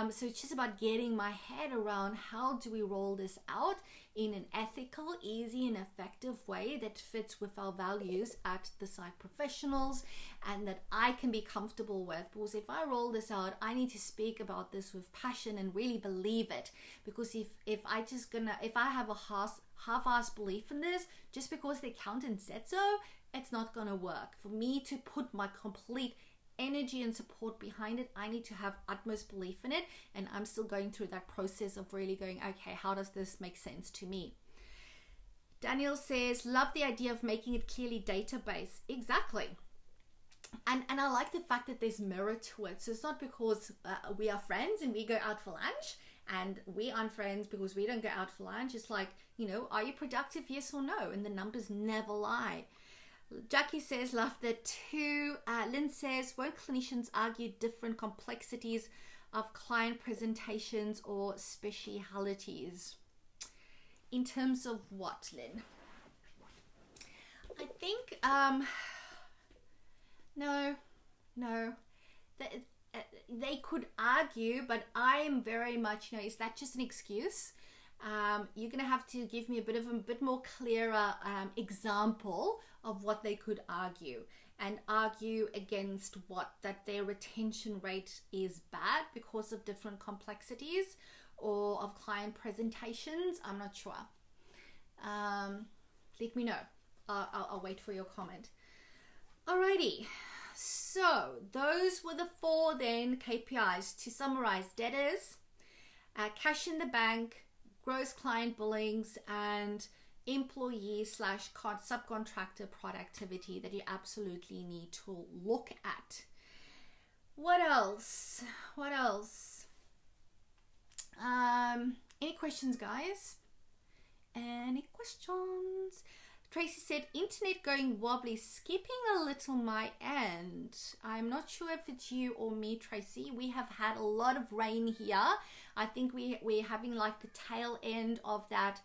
So it's just about getting my head around, how do we roll this out in an ethical, easy, and effective way that fits with our values at the Psych Professionals, and that I can be comfortable with. Because if I roll this out, I need to speak about this with passion and really believe it. Because if I have a half-assed belief in this, just because the accountant said so, it's not gonna work. For me to put my complete energy and support behind it, I need to have utmost belief in it, and I'm still going through that process of really going, okay, how does this make sense to me? Daniel says, love the idea of making it clearly database. Exactly. And I like the fact that there's merit to it. So it's not because we are friends and we go out for lunch, and we aren't friends because we don't go out for lunch. It's like, are you productive, yes or no? And the numbers never lie. Jackie says, love that too. Lynn says, won't clinicians argue different complexities of client presentations or specialities? In terms of what, Lynn? I think, no. They could argue, but I am very much, is that just an excuse? You're going to have to give me a bit more clearer example of what they could argue, and argue against what, that their retention rate is bad because of different complexities or of client presentations. I'm not sure. Let me know. I'll wait for your comment. Alrighty. So those were the 4 then KPIs. To summarize: debtors, cash in the bank, gross client billings, and employee/subcontractor productivity that you absolutely need to look at. What else? Any questions, guys? Any questions? Tracy said, internet going wobbly, skipping a little my end. I'm not sure if it's you or me, Tracy. We have had a lot of rain here. I think we're having like the tail end of that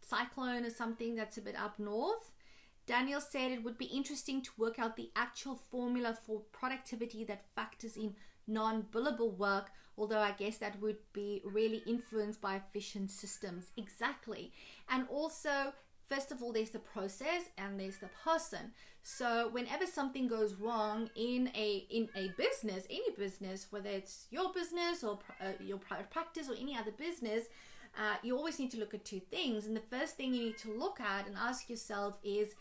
cyclone or something that's a bit up north. Daniel said it would be interesting to work out the actual formula for productivity that factors in non-billable work, although I guess that would be really influenced by efficient systems. Exactly. And also, first of all, there's the process and there's the person. So whenever something goes wrong in a business, any business, whether it's your business or your private practice or any other business, you always need to look at two things. And the first thing you need to look at and ask yourself is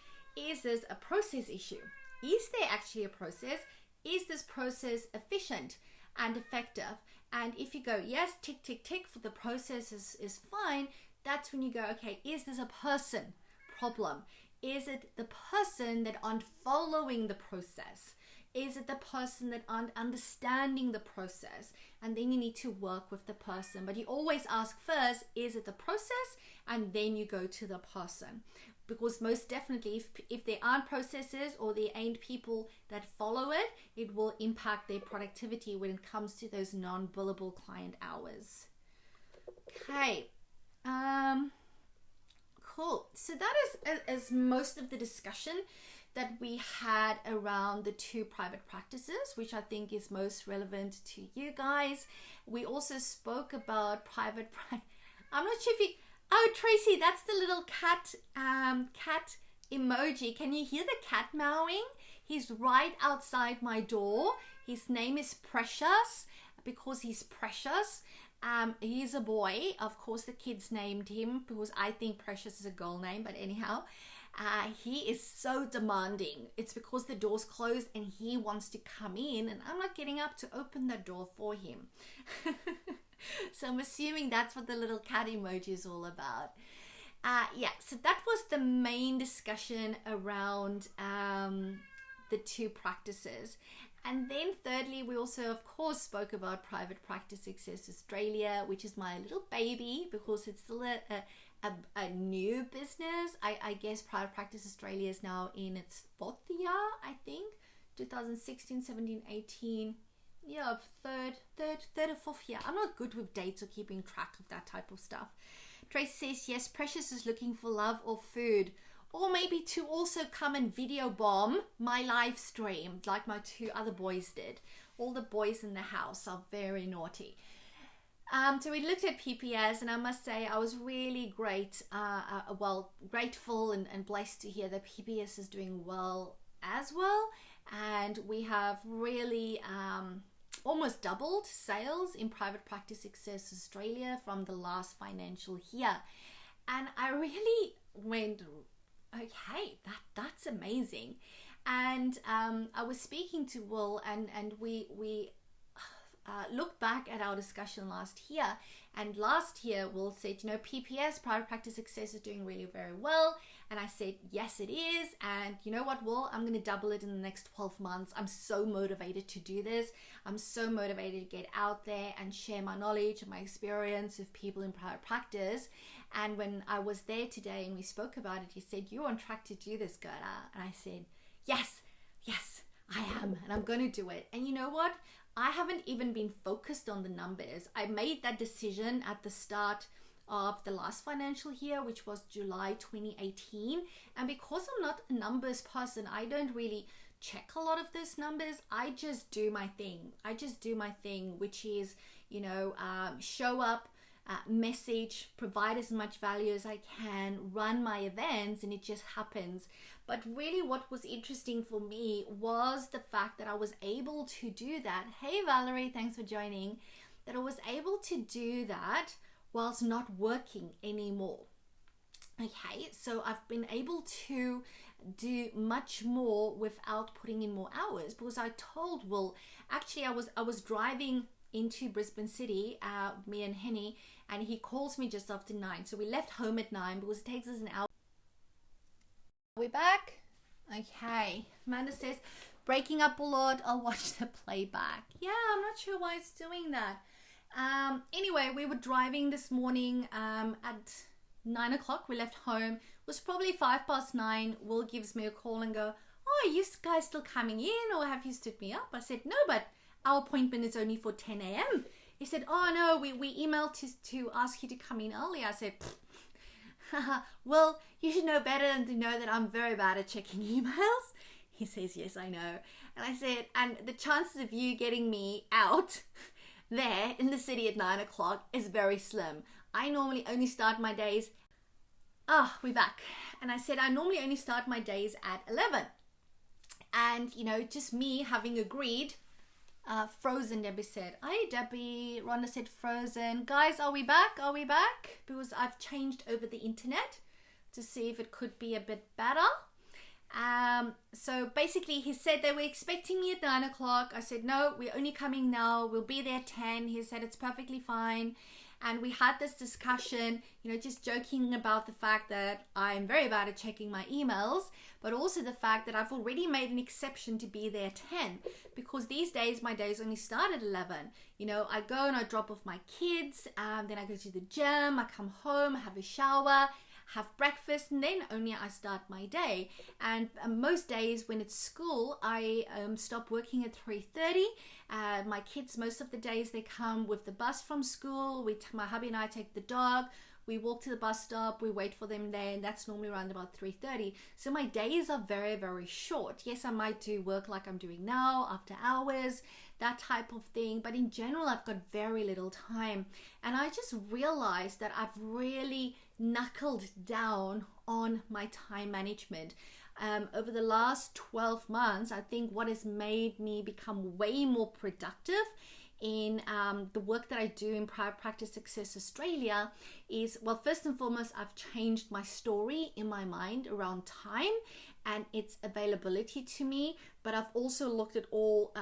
this a process issue? Is there actually a process? Is this process efficient and effective? And if you go, yes, tick, tick, tick, for the process is fine, that's when you go, okay, is this a person problem? Is it the person that aren't following the process? Is it the person that aren't understanding the process? And then you need to work with the person. But you always ask first, is it the process? And then you go to the person. Because most definitely, if there aren't processes or there ain't people that follow it, it will impact their productivity when it comes to those non-billable client hours. Okay. Cool. So that is most of the discussion that we had around the two private practices, which I think is most relevant to you guys. We also spoke about private practice. I'm not sure if you... Oh, Tracy, that's the little cat emoji. Can you hear the cat meowing? He's right outside my door. His name is Precious because he's precious. He's a boy. Of course, the kids named him because I think Precious is a girl name. But anyhow, he is so demanding. It's because the door's closed and he wants to come in and I'm not getting up to open the door for him. So I'm assuming that's what the little cat emoji is all about. Yeah, so that was the main discussion around the two practices. And then thirdly, we also, of course, spoke about Private Practice Success Australia, which is my little baby because it's still a new business. I guess Private Practice Australia is now in its fourth year, I think. 2016, 17, 18. Yeah, third or fourth year. I'm not good with dates or keeping track of that type of stuff. Tracy says, yes, Precious is looking for love or food. Or maybe to also come and video bomb my live stream like my two other boys did. All the boys in the house are very naughty. So we looked at PPS and I must say I was really grateful and blessed to hear that PPS is doing well as well. And we have really almost doubled sales in Private Practice Success Australia from the last financial year. And I really went, okay, that's amazing. And I was speaking to Will and we looked back at our discussion last year. And last year, Will said, PPS, Private Practice Success, is doing really very well. And I said, yes, it is. And you know what, Will? I'm going to double it in the next 12 months. I'm so motivated to do this. I'm so motivated to get out there and share my knowledge and my experience with people in private practice. And when I was there today and we spoke about it, he said, you're on track to do this, Gerda. And I said, yes, I am. And I'm going to do it. And you know what? I haven't even been focused on the numbers. I made that decision at the start of the last financial year, which was July 2018. And because I'm not a numbers person, I don't really check a lot of those numbers. I just do my thing. Which is, show up, message, provide as much value as I can, run my events, and it just happens. But really what was interesting for me was the fact that I was able to do that. Hey Valerie, thanks for joining. That I was able to do that whilst not working anymore. Okay, so I've been able to do much more without putting in more hours because I told Will, actually I was driving into Brisbane City, me and Henny, and he calls me just after 9. So we left home at 9 because it takes us an hour. We're back. Okay. Amanda says, breaking up a lot. I'll watch the playback. Yeah, I'm not sure why it's doing that. Anyway, we were driving this morning at 9 o'clock. We left home. It was probably 9:05. Will gives me a call and go, oh, are you guys still coming in or have you stood me up? I said, no, but our appointment is only for 10 a.m. He said, oh no, we emailed to ask you to come in early. I said, well, you should know better than to know that I'm very bad at checking emails. He says, yes, I know. And I said, and the chances of you getting me out there in the city at 9 o'clock is very slim. I normally only start my days, we're back. And I said, I normally only start my days at 11. And, you know, just me having agreed, frozen, Debbie said. Hi, Debbie. Rhonda said frozen. Guys, are we back? Are we back? Because I've changed over the internet to see if it could be a bit better. So basically he said they were expecting me at 9 o'clock. I said, no, we're only coming now. We'll be there at 10. He said, it's perfectly fine. And we had this discussion, you know, just joking about the fact that I'm very bad at checking my emails, but also the fact that I've already made an exception to be there at 10, because these days my days only start at 11. You know, I go and I drop off my kids, then I go to the gym, I come home, have a shower, have breakfast, and then only I start my day. And most days when it's school, I stop working at 3:30. My kids, most of the days, they come with the bus from school. My hubby and I take the dog. We walk to the bus stop. We wait for them there, and that's normally around about 3:30. So my days are very, very short. Yes, I might do work like I'm doing now, after hours, that type of thing. But in general, I've got very little time. And I just realized that I've really knuckled down on my time management. Over the last 12 months, I think what has made me become way more productive in the work that I do in Private Practice Success Australia is, well, first and foremost, I've changed my story in my mind around time and its availability to me. But I've also looked at all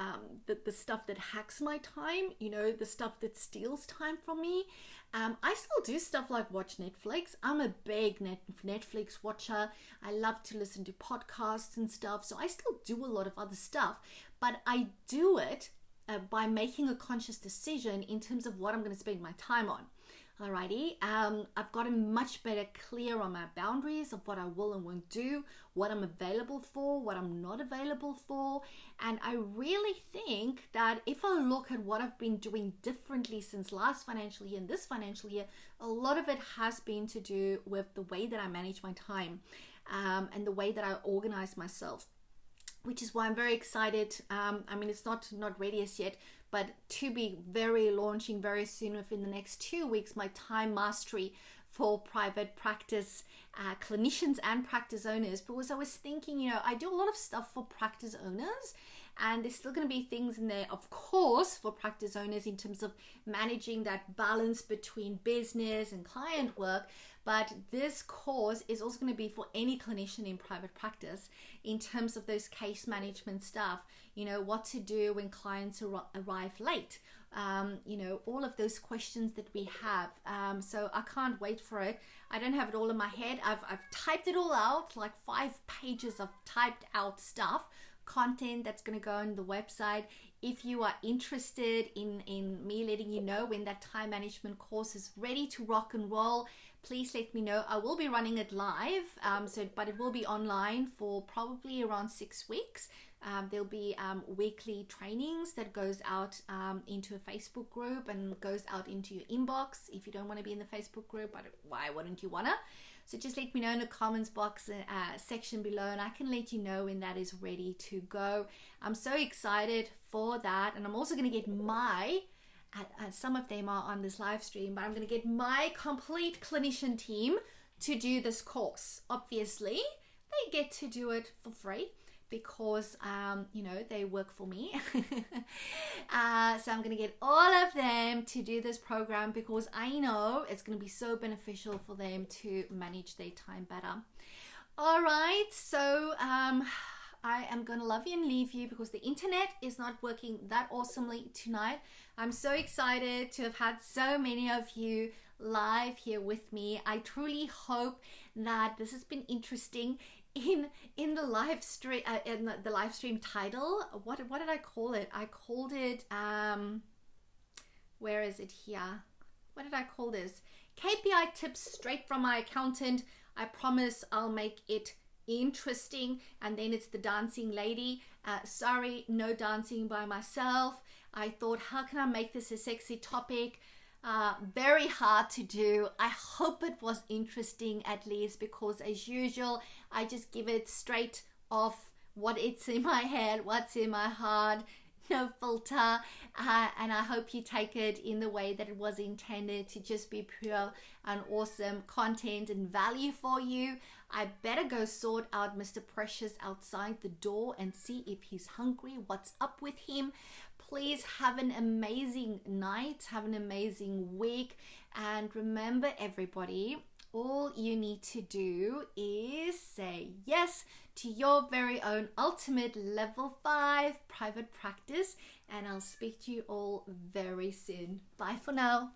the stuff that hacks my time, you know, the stuff that steals time from me. I still do stuff like watch Netflix. I'm a big Netflix watcher. I love to listen to podcasts and stuff. So I still do a lot of other stuff, but I do it by making a conscious decision in terms of what I'm going to spend my time on. Alrighty, I've gotten much better clear on my boundaries of what I will and won't do, what I'm available for, what I'm not available for. And I really think that if I look at what I've been doing differently since last financial year and this financial year, a lot of it has been to do with the way that I manage my time and the way that I organize myself, which is why I'm very excited. I mean, it's not ready as yet, but to be launching very soon within the next 2 weeks, my time mastery for private practice clinicians and practice owners. Because I was thinking, you know, I do a lot of stuff for practice owners, and there's still going to be things in there, of course, for practice owners in terms of managing that balance between business and client work. But this course is also going to be for any clinician in private practice in terms of those case management stuff, you know, what to do when clients arrive late, you know, all of those questions that we have. So I can't wait for it. I don't have it all in my head. I've typed it all out, like 5 pages of typed out stuff, content that's going to go on the website. If you are interested in me letting you know when that time management course is ready to rock and roll, please let me know. I will be running it live, but it will be online for probably around 6 weeks. There'll be weekly trainings that goes out into a Facebook group and goes out into your inbox. If you don't want to be in the Facebook group, why wouldn't you wanna? So just let me know in the comments box section below, and I can let you know when that is ready to go. I'm so excited for that, and I'm also going to get some of them are on this live stream, but I'm going to get my complete clinician team to do this course. Obviously, they get to do it for free because, you know, they work for me. So I'm going to get all of them to do this program because I know it's going to be so beneficial for them to manage their time better. All right, so I am going to love you and leave you because the internet is not working that awesomely tonight. I'm so excited to have had so many of you live here with me. I truly hope that this has been interesting. In the live stream, in the live stream title, what did I call it? I called it where is it here? What did I call this? KPI tips straight from my accountant. I promise I'll make it interesting. And then it's the dancing lady. Sorry, no dancing by myself. I thought, how can I make this a sexy topic? Very hard to do. I hope it was interesting at least, because as usual, I just give it straight off what it's in my head, what's in my heart, no filter, and I hope you take it in the way that it was intended, to just be pure and awesome content and value for you. I better go sort out Mr. Precious outside the door and see if he's hungry, what's up with him. Please have an amazing night, have an amazing week, and remember everybody, all you need to do is say yes to your very own ultimate level 5 private practice, and I'll speak to you all very soon. Bye for now.